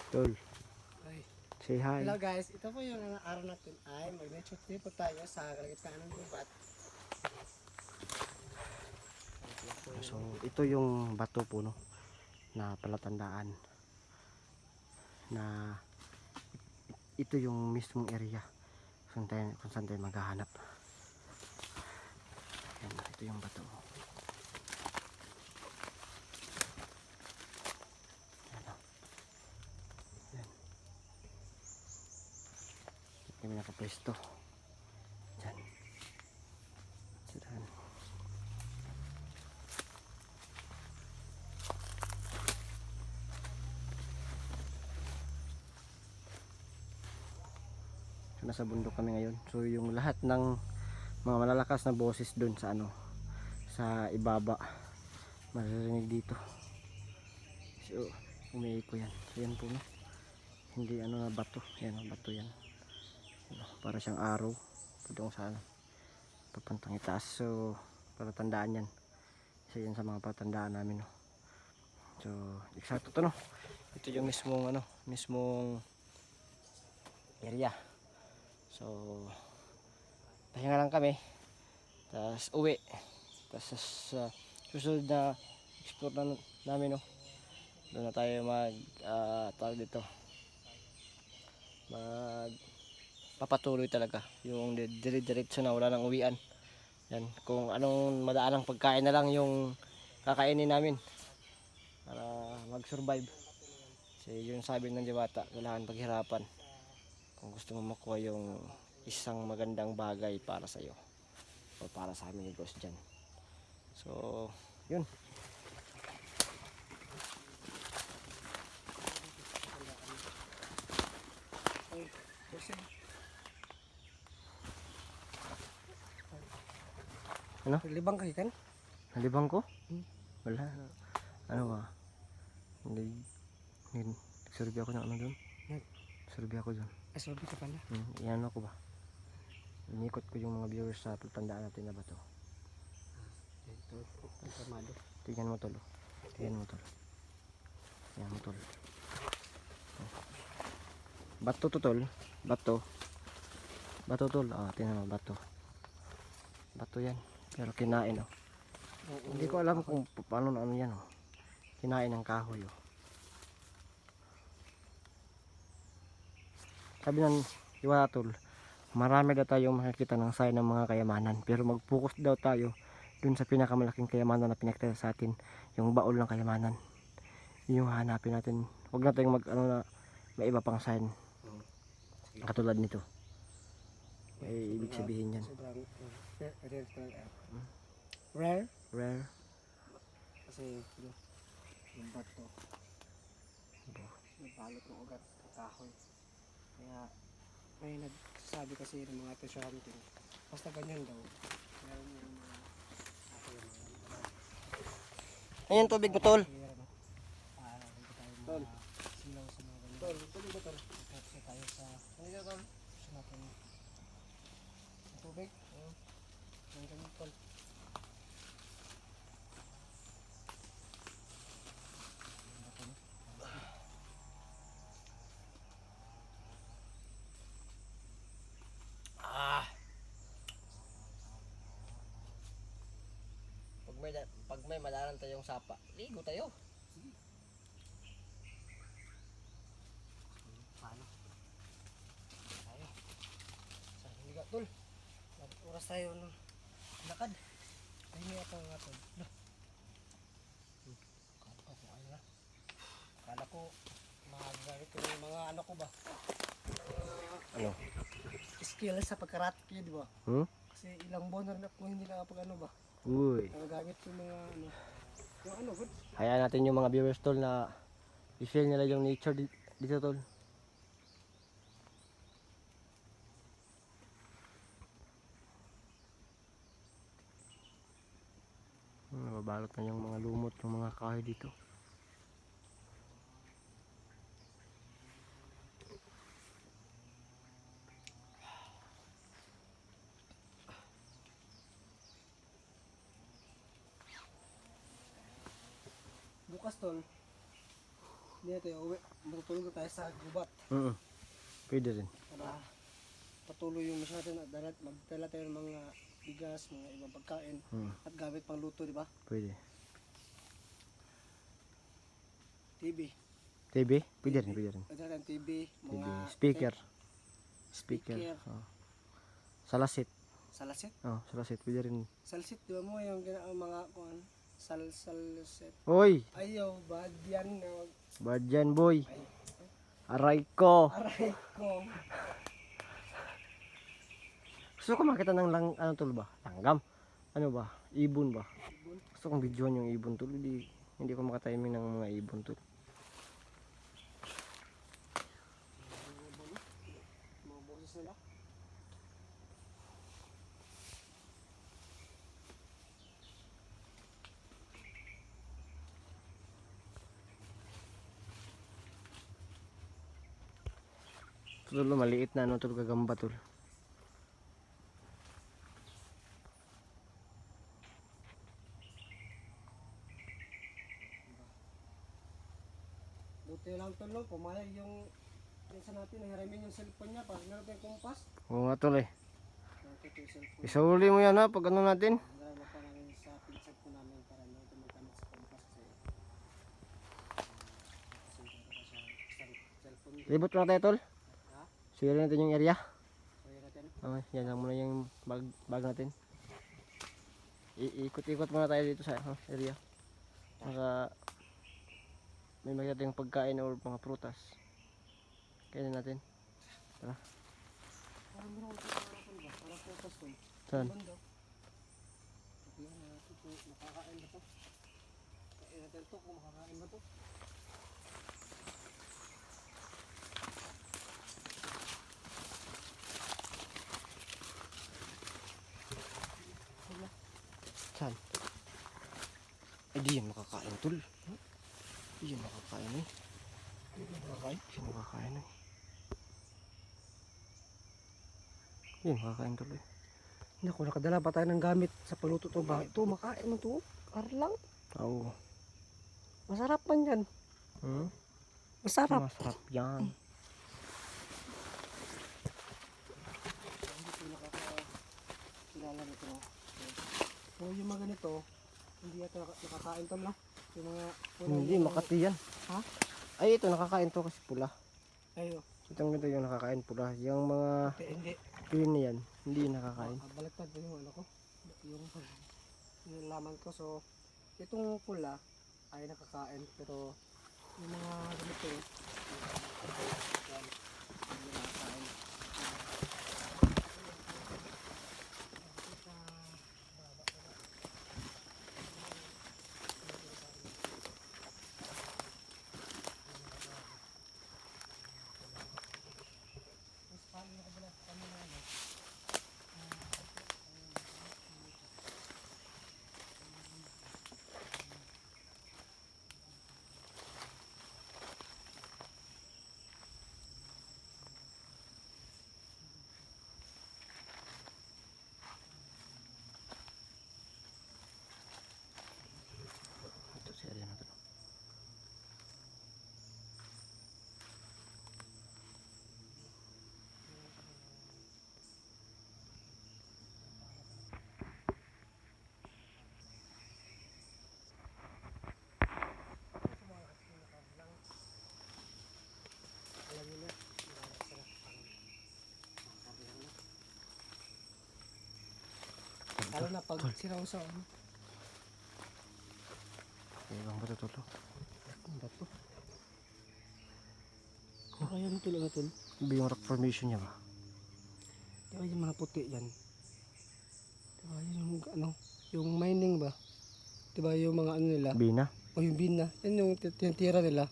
Tol, Ay. say hi. Hello guys, ito po yung araw natin ay mag-nature trip po tayo sa kalagitnaan ng gubat. So, ito yung bato po, no, na palatandaan na ito yung mismong area kung saan tayo maghahanap. Yan, ito yung bato. Yan, oh. Yan. Kami nakapwesto. Yan. Saan? So, nasa bundok kami ngayon. So, yung lahat ng mga malalakas na boses doon sa sa ibaba maririnig dito. So, umiiko yan. So, yan po, no. Hindi na bato. Yan, bato yan. Para siyang araw. Pudong sa papuntang itaas. So, para tandaan yan. Isa yan sa mga patandaan namin, no. So, eksakto to, no. Ito yung mismong area. So, pahinga lang kami. Tapos uwi. Tapos sa susunod na explore namin, no. Doon na tayo tawag dito. Papatuloy talaga. Yung dire-diretso na wala nang uwian. Yan, kung anong madaanang pagkain na lang yung kakainin namin para mag-survive. Kasi yun sabi ng Diwata, kailangan paghirapan kung gusto mo makuha yung isang magandang bagay para sa iyo o para sa amin ni Boss dyan. So, yun. Ano? Libang kayo kan? Nalibang ko? Wala. Ano ba? Nagsurvey ako ng ano doon? Survey ako doon. Asobi ka pala. Iyan ako ba? Inikot ko yung mga viewers sa tandaan natin na ba to? Ito, informado. Tingnan mo tol. Tingnan mo tol. Tingnan mo tol. Bato to tol. Bato. Bato tol. Tingnan mo bato. Bato yan. Pero kinain oh. Hindi ko alam kung paano na ano yan oh. Kinain ng kahoy oh. Sabi ng Diwata tol, marami daw tayong makikita ng sign ng mga kayamanan, pero mag-focus daw tayo dun sa pinakamalaking kayamanan na pinakita sa atin, yung baol ng kayamanan. Yung hanapin natin. Huwag na tayong may iba pang sign. Katulad nito. May ibig sabihin yan. Sobrang rare. Rare. Kasi yung bato. Nabalot ng ugat at kahoy. Kaya may nagsasabi kasi ng mga treasure hunting. Basta ganyan daw. Meron yung mga Ayan tubig mo tol. Tol. Silaw sa mga ganyan. Tol, tubig ba tol? Tapos tayo sa... Ano yun tol? Sa natin. Tubig? Oo. Ang ganyan tol. Pag may madaran tayong sapa, ligo tayo. Paano? Tayo. Sa higa tol. Oras tayo ng lakad. Ay niya ito nga tol. Kala ko kung ano na. Kala ko magagamit ko yung mga ano ko ba? Ano? Skill sa pagkarate, di ba? Kasi ilang buwan na rin ako hindi nakapag ano ba? Uy. Nagagamit yung mga ano. Yung ano, good. Hayaan natin yung mga viewers tol na i-feel nila yung nature dito tol. Nababalot na yung mga lumot, yung mga kahoy dito. Bukas tol, Hindi tayo uwi. Matutulog na tayo sa gubat. Pwede rin. Para patuloy yung mission natin. Magdala tayo ng mga bigas, mga ibang pagkain. At gamit pang luto, di ba? Pwede. TV. TV? Pwede rin, pwede rin. Magdala tayong TV. TV. Mga Speaker. Speaker. Oh. Salasit. Salasit. Oh, salasit. Pwede rin. Salsit, di ba mo yung mga kuan? Salsit. Hoy! Ayaw, bad yan. Bad yan, boy. Aray ko. Aray ko. Gusto ko makita ng ano tol ba? Langgam. Ano ba? Ibon ba? Gusto kong videohan yung ibon tol. Hindi ko makatiming ng mga ibon tol. Mga boses nila. Tol, maliit na ano tol, gagamba tol. Buti lang tol, no? Pumayag yung sa natin, nahiramin yung cellphone niya. Parang meron tayong kumpas. Oo nga tol eh. Nakita yung cellphone. Isauli mo yan ha, pag ano natin. Nagdala pa namin sa pinsag po namin para meron tayong magamit sa kumpas kasi cellphone. Libot mo na tayo tol. Ha? Sige natin yung area. So yun natin. Okay, yan lang muna yung bag natin. Ikot-ikot muna tayo dito sa area. Baka may makita tayong pagkain or mga prutas. Kainin natin. Tara. Parang meron ko sa harapan ba? Parang kumpas to. Saan? Iban daw. Tignan natin kung makakain ba to. Kain natin to kung makakain ba to. Saan? Ay di yan makakain tol. Di yan makakain eh. Di yan makakain eh. Di yan makakain tol eh. Naku, nakadala pa tayo ng gamit sa paluto to ba? Ito, makain mo to. Karlang. Oo. Masarap man yan. Masarap. Masarap yan. Hindi ko nakakilala nito. So yung mga ganito, hindi yata nakakain to no? Yung mga... Hindi, makati yan. Ha? Ay, ito nakakain to kasi pula. Ayo. Itong ganito yung nakakain pula. Yung mga Hindi. green na yan, hindi nakakain. Baliktad yung ano ko. Yung nalaman ko. So, itong pula ay nakakain. Pero yung mga ganito, yan, hindi nakakain. Ito si area na to. Alam niyo na. Lalo na pag siraw sa ano. Ibang ba ito tol? Ang bato. Kaya nito lang natin. Iba yung rock formation niya ba? Diba yung mga puti yan? Diba yung ano, yung mining ba? Diba yung mga ano nila? Bina? O yung bina. Yan yung tinitira nila.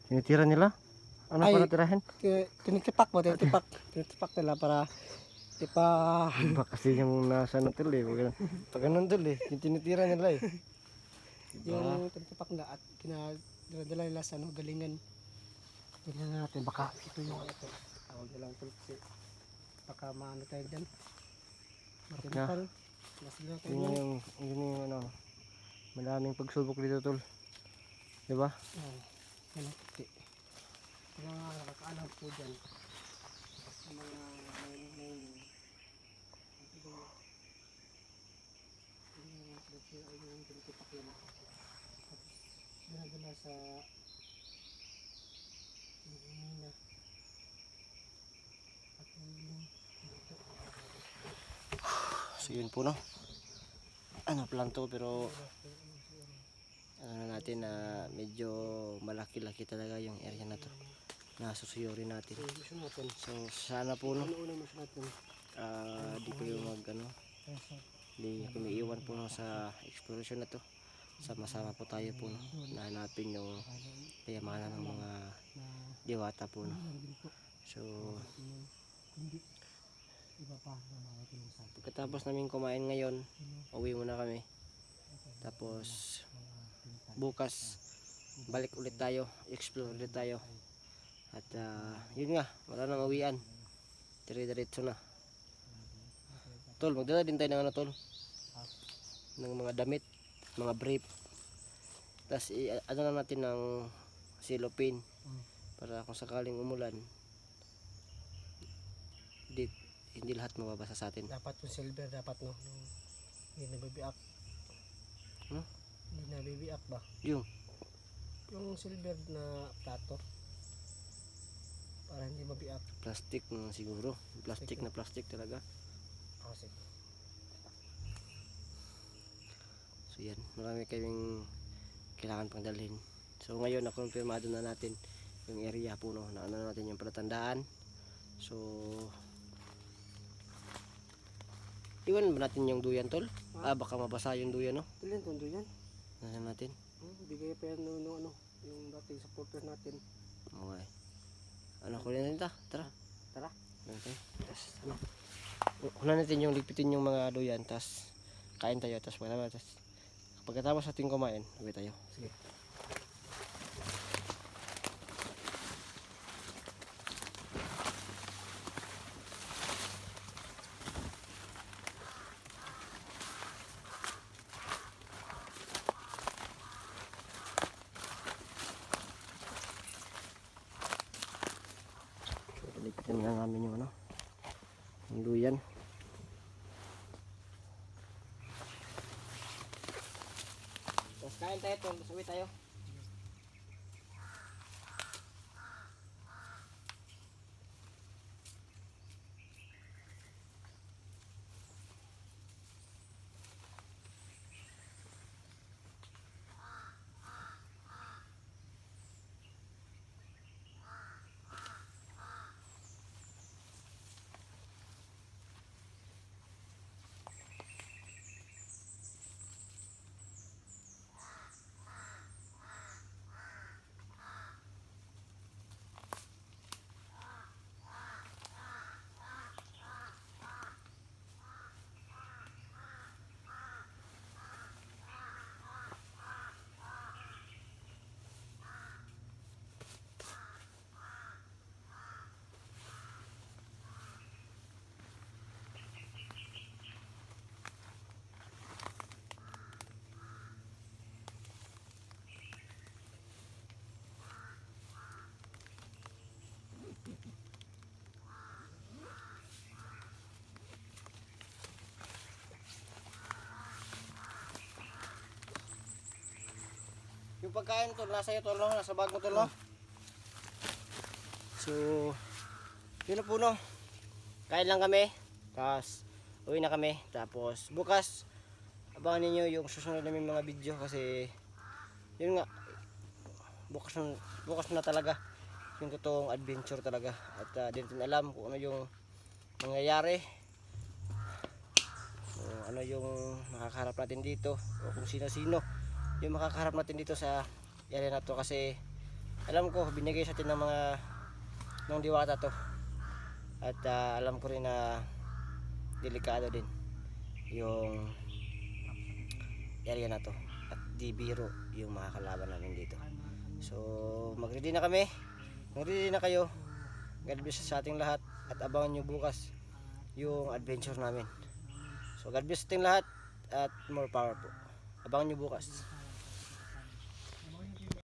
Tinitira nila? Ano Ay. para tirahin? Tinitipak ba? Tinitipak. Tinitipak nila para Iba kasi yung nasa na tol eh. Pag ganun tol eh. Yung tinitira nila eh. Diba? yung tinitipak na at dinadala nila sa ano, galingan. Tingnan natin. Baka ito yung ito. Tawag na lang ito kasi baka maano tayo dyan. Matinipal. Masila tayo dyan. Yun yung ano. Madaming pagsubok dito tol. Diba? Oh. Yan ang puti. Yung mga nakakaalam po dyan. Yung mga may yung tinitipak yan. Tapos ginagala sa Mina. At yung dito. So yun po no. Ano plan to pero ano natin na medyo malaki-laki talaga yung area na to. Nasusuyuri natin. So, mission natin. So sana po no. Ano-una mission natin? Di kayo mag ano. Di kami iwan po no, sa exploration na to. Sama-sama po tayo po no, na hanapin yung kayamanan ng mga diwata po no. So Iba pa na makakatulong sa atin. pagkatapos namin kumain ngayon, uwi muna kami. Tapos bukas balik ulit tayo, explore ulit tayo. At yun nga, wala nang uwian. Dire-diretso na. Tol, magdala din tayo ng ano tol? Ng mga damit, mga brief. Tapos ano na natin ng silopin para kung sakaling umulan hindi lahat mababasa sa atin. Dapat yung silver dapat no. Hindi nabibiak. Ano? Hindi nabibiak ba? Yung silver na plato. Para hindi mabiak. plastic siguro. Plastic na plastic talaga. Oh, sige. So yan, marami kaming kailangan pang dalhin. So ngayon nakumpirmado na natin yung area po no, na ano natin yung palatandaan. So iwan ba natin yung duyan tol? Baka mabasa yung duyan no? Ilan tondo yan? Nasaan natin? Bigay pa yan no, yung dating supporter natin. Okay. Ano kunin natin ta? Tara. Tara. Okay. Tapos ano? Kunin natin yung ligpitin yung mga duyan, tapos kain tayo, tapos pagkatapos natin kumain, uwi tayo. Sige. Ligpitin na namin yung ano, yung duyan. Tapos kain tayo, tapos uwi tayo. Yung pagkain tol, nasa iyo tol, no? Nasa bag mo tol, no? So, yun na po no. Kain lang kami, tapos uwi na kami. Tapos bukas, abangan ninyo yung susunod namin mga video kasi yun nga, bukas na talaga yung totoong adventure talaga. At di natin alam kung ano yung mangyayari. So, ano yung makakaharap natin dito o kung sino-sino yung makakaharap natin dito sa area na to kasi alam ko binigay sa atin ng diwata to at alam ko rin na delikado din yung area na to at di biro yung makakalaban namin dito. So mag-ready na kami, mag-ready na kayo. God bless sa ating lahat at abangan nyo bukas yung adventure namin. So God bless sa ating lahat at more power po. Abangan nyo bukas.